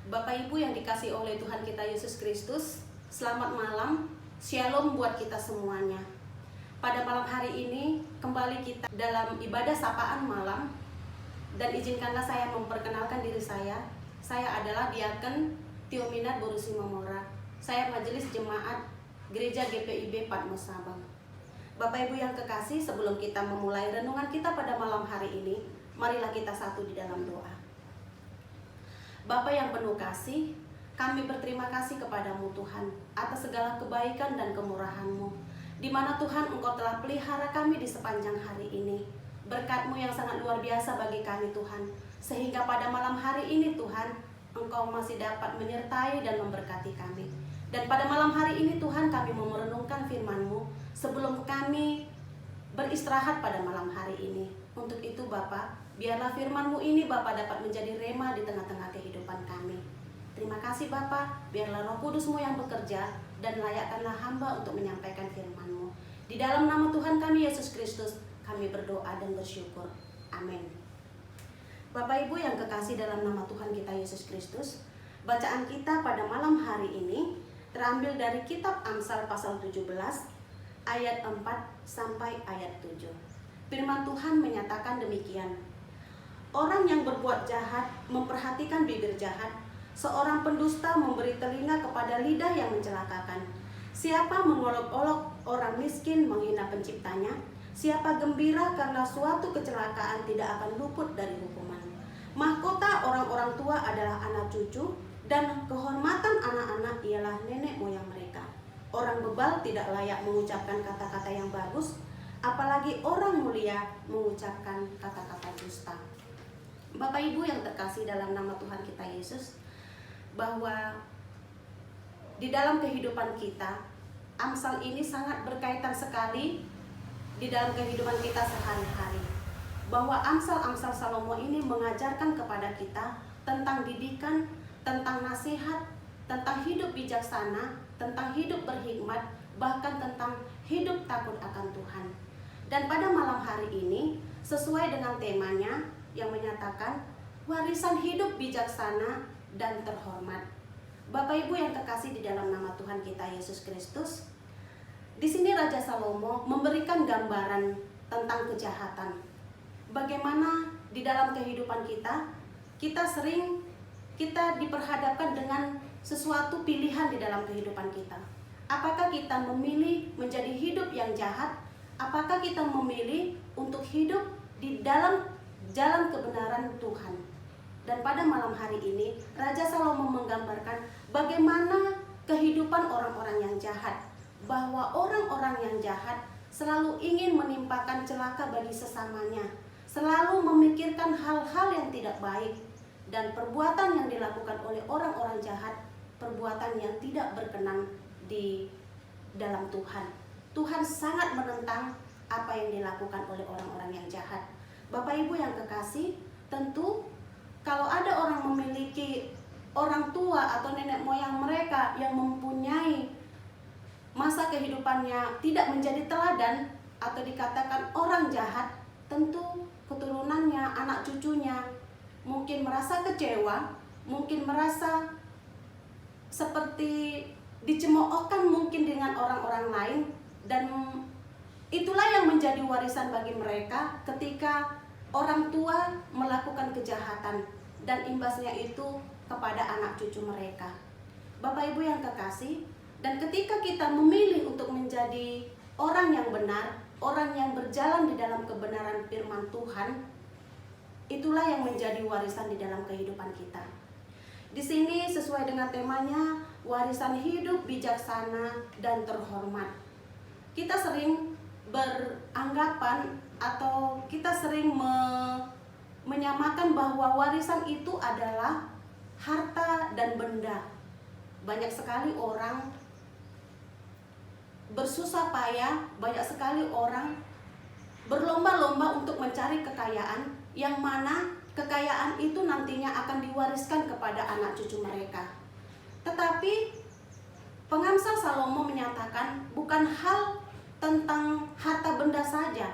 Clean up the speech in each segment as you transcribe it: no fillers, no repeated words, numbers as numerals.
Bapak Ibu yang dikasih oleh Tuhan kita Yesus Kristus, selamat malam, shalom buat kita semuanya. Pada malam hari ini kembali kita dalam ibadah sapaan malam, dan izinkanlah saya memperkenalkan diri saya. Saya adalah Diaken Tiominat Borusi Mamora. Saya Majelis Jemaat Gereja GPIB Patmos Sabang. Bapak Ibu yang kekasih, sebelum kita memulai renungan kita pada malam hari ini, marilah kita satu di dalam doa. Bapa yang penuh kasih, kami berterima kasih kepadamu Tuhan atas segala kebaikan dan kemurahan-Mu, di mana Tuhan Engkau telah pelihara kami di sepanjang hari ini. Berkat-Mu yang sangat luar biasa bagi kami Tuhan, sehingga pada malam hari ini Tuhan, Engkau masih dapat menyertai dan memberkati kami. Dan pada malam hari ini Tuhan, kami mau merenungkan firman-Mu sebelum kami beristirahat pada malam hari ini. Untuk itu Bapa, biarlah firman-Mu ini Bapa dapat menjadi rema di tengah-tengah kehidupan kami. Terima kasih Bapa, biarlah Roh Kudus-Mu yang bekerja dan layakkanlah hamba untuk menyampaikan firman-Mu. Di dalam nama Tuhan kami Yesus Kristus, kami berdoa dan bersyukur. Amin. Bapak Ibu yang kekasih dalam nama Tuhan kita Yesus Kristus, bacaan kita pada malam hari ini terambil dari kitab Amsal pasal 17 ayat 4 sampai ayat 7. Firman Tuhan menyatakan demikian. Orang yang berbuat jahat memperhatikan bibir jahat, seorang pendusta memberi telinga kepada lidah yang mencelakakan. Siapa mengolok-olok orang miskin menghina penciptanya, siapa gembira karena suatu kecelakaan tidak akan luput dari hukuman. Mahkota orang-orang tua adalah anak cucu, dan kehormatan anak-anak ialah nenek moyang mereka. Orang bebal tidak layak mengucapkan kata-kata yang bagus, apalagi orang mulia mengucapkan kata-kata dusta. Bapak Ibu yang terkasih dalam nama Tuhan kita Yesus, bahwa di dalam kehidupan kita, Amsal ini sangat berkaitan sekali di dalam kehidupan kita sehari-hari. Bahwa Amsal-Amsal Salomo ini mengajarkan kepada kita tentang didikan, tentang nasihat, tentang hidup bijaksana, tentang hidup berhikmat, bahkan tentang hidup takut akan Tuhan. Dan pada malam hari ini, sesuai dengan temanya yang menyatakan warisan hidup bijaksana dan terhormat. Bapak Ibu yang terkasih di dalam nama Tuhan kita Yesus Kristus, di sini Raja Salomo memberikan gambaran tentang kejahatan. Bagaimana di dalam kehidupan kita sering diperhadapkan dengan sesuatu pilihan di dalam kehidupan kita. Apakah kita memilih menjadi hidup yang jahat? Apakah kita memilih untuk hidup di dalam jalan kebenaran Tuhan? Dan pada malam hari ini, Raja Salomo menggambarkan bagaimana kehidupan orang-orang yang jahat. Bahwa orang-orang yang jahat selalu ingin menimpakan celaka bagi sesamanya, selalu memikirkan hal-hal yang tidak baik, dan perbuatan yang dilakukan oleh orang-orang jahat, perbuatan yang tidak berkenan di dalam Tuhan. Tuhan sangat menentang apa yang dilakukan oleh orang-orang yang jahat. Bapak Ibu yang kekasih, tentu kalau ada orang memiliki orang tua atau nenek moyang mereka yang mempunyai masa kehidupannya tidak menjadi teladan atau dikatakan orang jahat, tentu keturunannya, anak cucunya mungkin merasa kecewa, mungkin merasa seperti dicemoohkan mungkin dengan orang-orang lain, dan itulah yang menjadi warisan bagi mereka ketika orang tua melakukan kejahatan dan imbasnya itu kepada anak cucu mereka. Bapak Ibu yang kekasih, dan ketika kita memilih untuk menjadi orang yang benar, orang yang berjalan di dalam kebenaran firman Tuhan, itulah yang menjadi warisan di dalam kehidupan kita. Di sini sesuai dengan temanya, warisan hidup bijaksana dan terhormat. Kita sering beranggapan atau kita sering menyamakan bahwa warisan itu adalah harta dan benda. Banyak sekali orang bersusah payah, banyak sekali orang berlomba-lomba untuk mencari kekayaan, yang mana kekayaan itu nantinya akan diwariskan kepada anak cucu mereka. Tetapi pengamsal Salomo menyatakan bukan hal tentang harta benda saja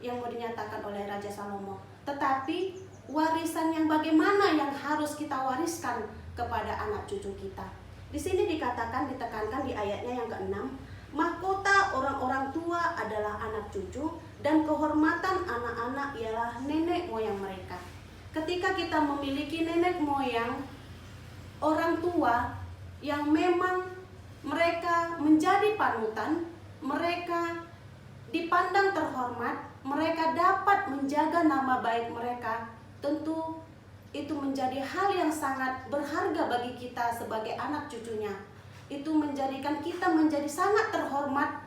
yang mau dinyatakan oleh Raja Salomo, tetapi warisan yang bagaimana yang harus kita wariskan kepada anak cucu kita. Di sini dikatakan, ditekankan di ayatnya yang ke-6, mahkota orang-orang tua adalah anak cucu dan kehormatan anak-anak ialah nenek moyang mereka. Ketika kita memiliki nenek moyang, orang tua yang memang mereka menjadi panutan, mereka dipandang terhormat, mereka dapat menjaga nama baik mereka, tentu itu menjadi hal yang sangat berharga bagi kita sebagai anak cucunya. Itu menjadikan kita menjadi sangat terhormat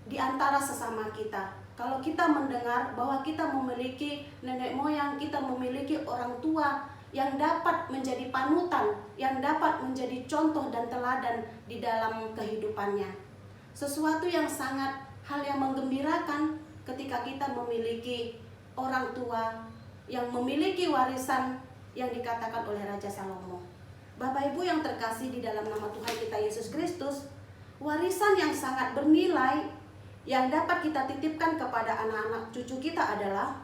di antara sesama kita. Kalau kita mendengar bahwa kita memiliki nenek moyang, kita memiliki orang tua yang dapat menjadi panutan, yang dapat menjadi contoh dan teladan di dalam kehidupannya. Sesuatu yang sangat hal yang menggembirakan ketika kita memiliki orang tua yang memiliki warisan yang dikatakan oleh Raja Salomo. Bapak Ibu yang terkasih di dalam nama Tuhan kita Yesus Kristus, warisan yang sangat bernilai yang dapat kita titipkan kepada anak-anak cucu kita adalah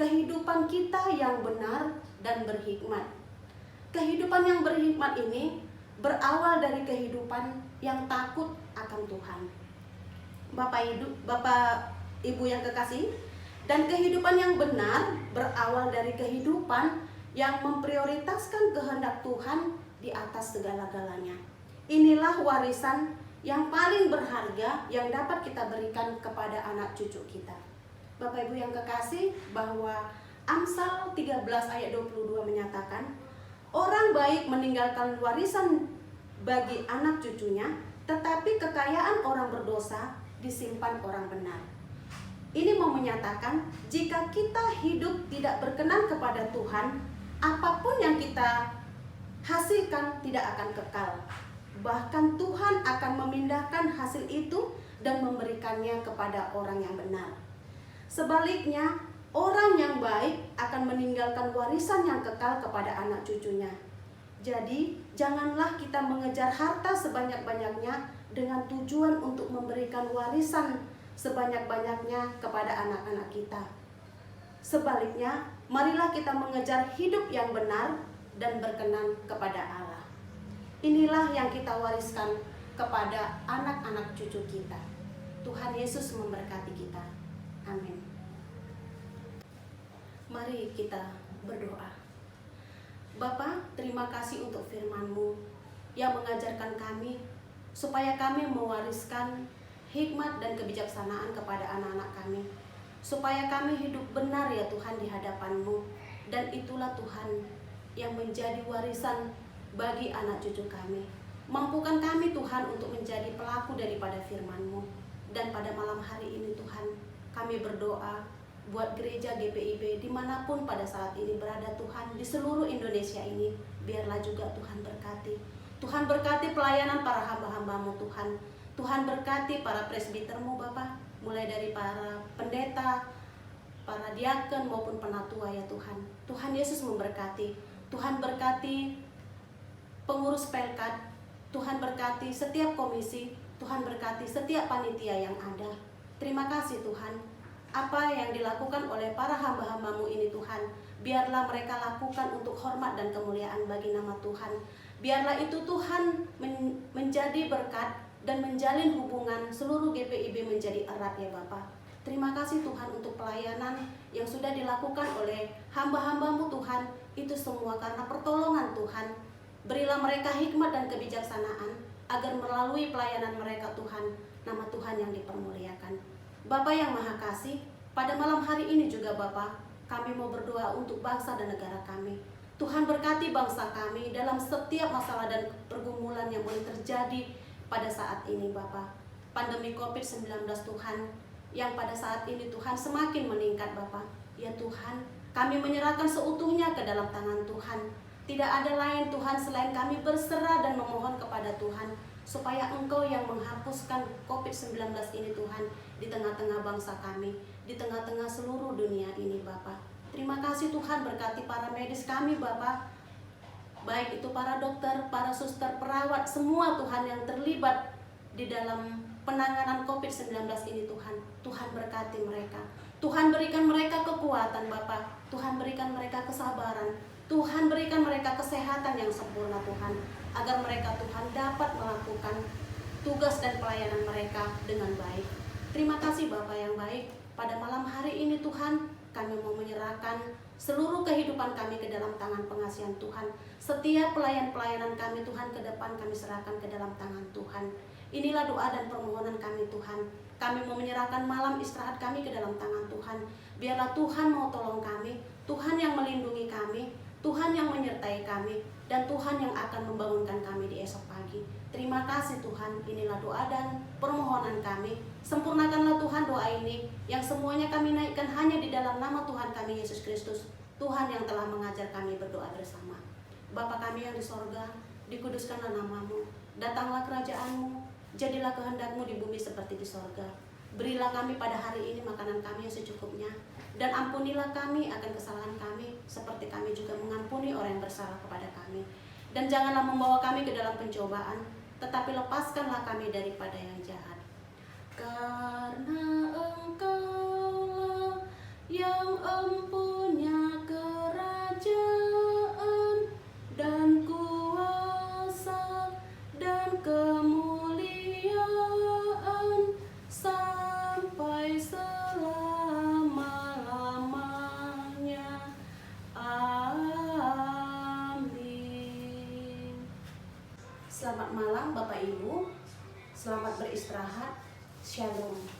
kehidupan kita yang benar dan berhikmat. Kehidupan yang berhikmat ini berawal dari kehidupan yang takut akan Tuhan. Bapak Ibu yang kekasih, dan kehidupan yang benar berawal dari kehidupan yang memprioritaskan kehendak Tuhan di atas segala-galanya. Inilah warisan yang paling berharga yang dapat kita berikan kepada anak cucu kita. Bapak Ibu yang kekasih, bahwa Amsal 13 ayat 22 menyatakan, orang baik meninggalkan warisan bagi anak cucunya, tetapi kekayaan orang berdosa disimpan orang benar. Ini mau menyatakan, jika kita hidup tidak berkenan kepada Tuhan, apapun yang kita hasilkan tidak akan kekal. Bahkan Tuhan akan memindahkan hasil itu dan memberikannya kepada orang yang benar. Sebaliknya, orang yang baik akan meninggalkan warisan yang kekal kepada anak cucunya. Jadi, janganlah kita mengejar harta sebanyak-banyaknya dengan tujuan untuk memberikan warisan sebanyak-banyaknya kepada anak-anak kita. Sebaliknya, marilah kita mengejar hidup yang benar dan berkenan kepada Allah. Inilah yang kita wariskan kepada anak-anak cucu kita. Tuhan Yesus memberkati kita. Amin. Mari kita berdoa. Bapa, terima kasih untuk firman-Mu yang mengajarkan kami supaya kami mewariskan hikmat dan kebijaksanaan kepada anak-anak kami, supaya kami hidup benar ya Tuhan di hadapan-Mu. Dan itulah Tuhan yang menjadi warisan bagi anak cucu kami. Mampukan kami Tuhan untuk menjadi pelaku daripada firman-Mu. Dan pada malam hari ini Tuhan, kami berdoa buat gereja GPIB dimanapun pada saat ini berada Tuhan, di seluruh Indonesia ini, biarlah juga Tuhan berkati. Tuhan berkati pelayanan para hamba-hamba-Mu Tuhan. Tuhan berkati para presbiter-Mu Bapa, mulai dari para pendeta, para diaken maupun penatua ya Tuhan. Tuhan Yesus memberkati. Tuhan berkati pengurus pelkat. Tuhan berkati setiap komisi. Tuhan berkati setiap panitia yang ada. Terima kasih Tuhan. Apa yang dilakukan oleh para hamba-hamba-Mu ini Tuhan, biarlah mereka lakukan untuk hormat dan kemuliaan bagi nama Tuhan. Biarlah itu Tuhan menjadi berkat dan menjalin hubungan seluruh GPIB menjadi erat ya Bapa. Terima kasih Tuhan untuk pelayanan yang sudah dilakukan oleh hamba-hamba-Mu Tuhan. Itu semua karena pertolongan Tuhan. Berilah mereka hikmat dan kebijaksanaan agar melalui pelayanan mereka Tuhan, nama Tuhan yang dipermuliakan. Bapa yang Maha Kasih, pada malam hari ini juga Bapa, kami mau berdoa untuk bangsa dan negara kami. Tuhan berkati bangsa kami dalam setiap masalah dan pergumulan yang boleh terjadi pada saat ini Bapa. Pandemi COVID-19 Tuhan, yang pada saat ini Tuhan semakin meningkat Bapa. Ya Tuhan, kami menyerahkan seutuhnya ke dalam tangan Tuhan. Tidak ada lain Tuhan selain kami berserah dan memohon kepada Tuhan, supaya Engkau yang menghapuskan COVID-19 ini Tuhan di tengah-tengah bangsa kami, di tengah-tengah seluruh dunia ini Bapa. Terima kasih Tuhan, berkati para medis kami Bapa, baik itu para dokter, para suster, perawat, semua Tuhan yang terlibat di dalam penanganan COVID-19 ini Tuhan. Tuhan berkati mereka. Tuhan berikan mereka kekuatan Bapa. Tuhan berikan mereka kesabaran. Tuhan berikan mereka kesehatan yang sempurna Tuhan. Agar mereka Tuhan dapat melakukan tugas dan pelayanan mereka dengan baik. Terima kasih Bapa yang baik. Pada malam hari ini Tuhan, kami mau menyerahkan seluruh kehidupan kami ke dalam tangan pengasihan Tuhan. Setiap pelayanan kami Tuhan ke depan kami serahkan ke dalam tangan Tuhan. Inilah doa dan permohonan kami Tuhan. Kami mau menyerahkan malam istirahat kami ke dalam tangan Tuhan. Biarlah Tuhan mau tolong kami, Tuhan yang melindungi kami, Tuhan yang menyertai kami, dan Tuhan yang akan membangunkan kami di esok pagi. Terima kasih Tuhan, inilah doa dan permohonan kami. Sempurnakanlah Tuhan doa ini, yang semuanya kami naikkan hanya di dalam nama Tuhan kami Yesus Kristus, Tuhan yang telah mengajar kami berdoa bersama. Bapa kami yang di sorga, dikuduskanlah namamu, datanglah kerajaanmu, jadilah kehendakmu di bumi seperti di sorga. Berilah kami pada hari ini makanan kami yang secukupnya, dan ampunilah kami akan kesalahan kami, seperti kami juga mengampuni orang yang bersalah kepada kami. Dan janganlah membawa kami ke dalam pencobaan, tetapi lepaskanlah kami daripada yang jahat. Karena Engkaulah yang empunya kerajaan dan kuasa dan kemuliaan sampai selama-lamanya. Amin. Selamat malam Bapak Ibu, selamat beristirahat. Shalom.